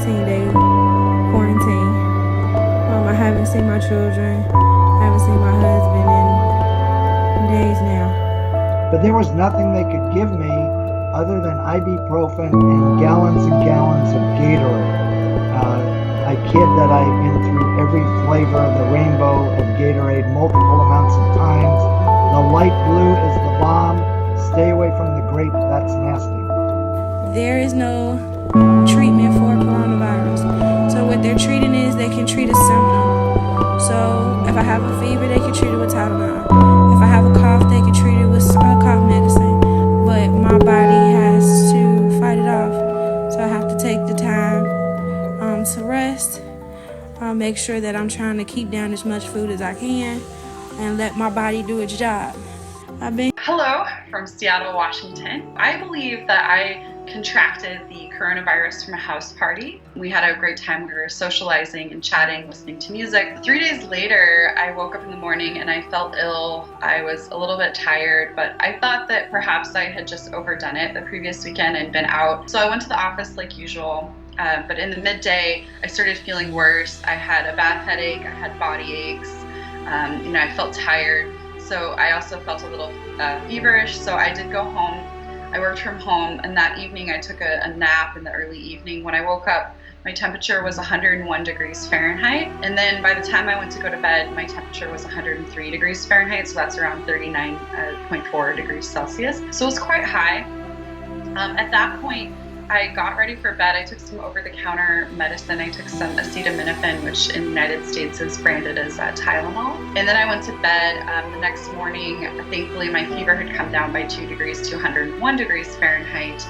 14-day quarantine. I haven't seen my children, haven't seen my husband in days now. But there was nothing they could give me other than ibuprofen and gallons of Gatorade. I kid that I've been through every flavor of the rainbow of Gatorade multiple amounts of times. The light blue is the bomb. Stay away from the grape, that's nasty. There is no treatment for coronavirus. So what they're treating is they can treat a symptom. So if I have a fever, they can treat it with Tylenol. If I have a cough, they can treat it with cough medicine. But my body has to fight it off. So I have to take the time to rest. Make sure that I'm trying to keep down as much food as I can and let my body do its job. Hello from Seattle, Washington. I believe that I contracted the coronavirus from a house party. We had a great time. We were socializing and chatting, listening to music. 3 days later, I woke up in the morning and I felt ill. I was a little bit tired, but I thought that perhaps I had just overdone it the previous weekend and been out. So I went to the office like usual. But in the midday, I started feeling worse. I had a bad headache. I had body aches. I felt tired. So I also felt a little feverish. So I did go home. I worked from home, and that evening I took a nap in the early evening. When I woke up, my temperature was 101 degrees Fahrenheit. And then by the time I went to go to bed, my temperature was 103 degrees Fahrenheit. So that's around 39.4 degrees Celsius. So it was quite high. At that point, I got ready for bed. I took some over-the-counter medicine. I took some acetaminophen, which in the United States is branded as Tylenol. And then I went to bed. The next morning, thankfully, my fever had come down by 2 degrees to 101 degrees Fahrenheit.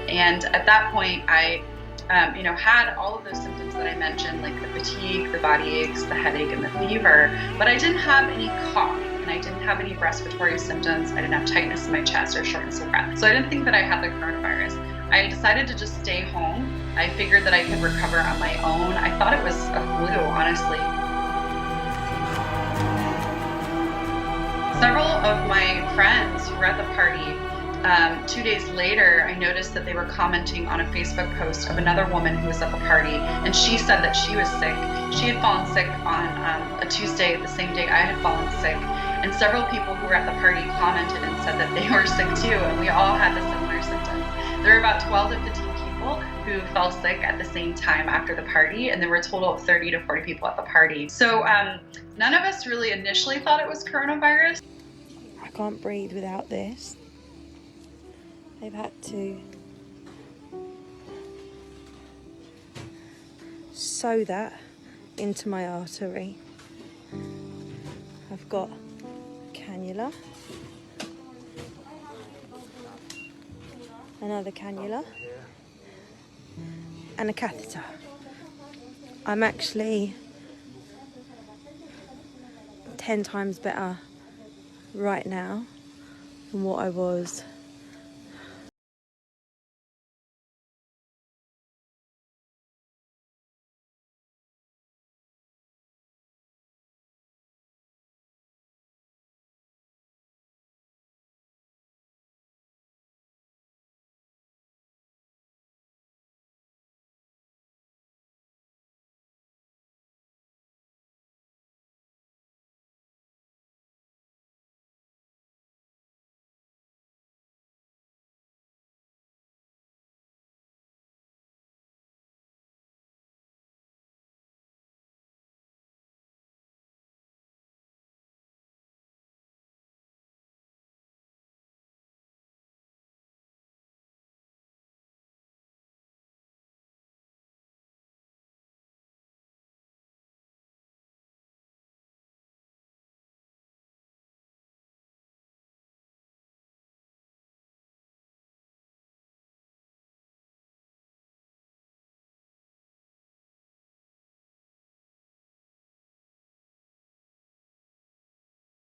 And at that point, I had all of those symptoms that I mentioned, like the fatigue, the body aches, the headache, and the fever. But I didn't have any cough. And I didn't have any respiratory symptoms. I didn't have tightness in my chest or shortness of breath. So I didn't think that I had the coronavirus. I decided to just stay home. I figured that I could recover on my own. I thought it was a flu, honestly. Several of my friends who were at the party, 2 days later, I noticed that they were commenting on a Facebook post of another woman who was at the party, and she said that she was sick. She had fallen sick on a Tuesday, the same day I had fallen sick, and several people who were at the party commented and said that they were sick too, and we all had the similar symptoms. There were about 12 to 15 people who fell sick at the same time after the party, and there were a total of 30 to 40 people at the party. So none of us really initially thought it was coronavirus. I can't breathe without this. They've had to sew that into my artery. I've got cannula, another cannula, and a catheter. I'm actually 10 times better right now than what I was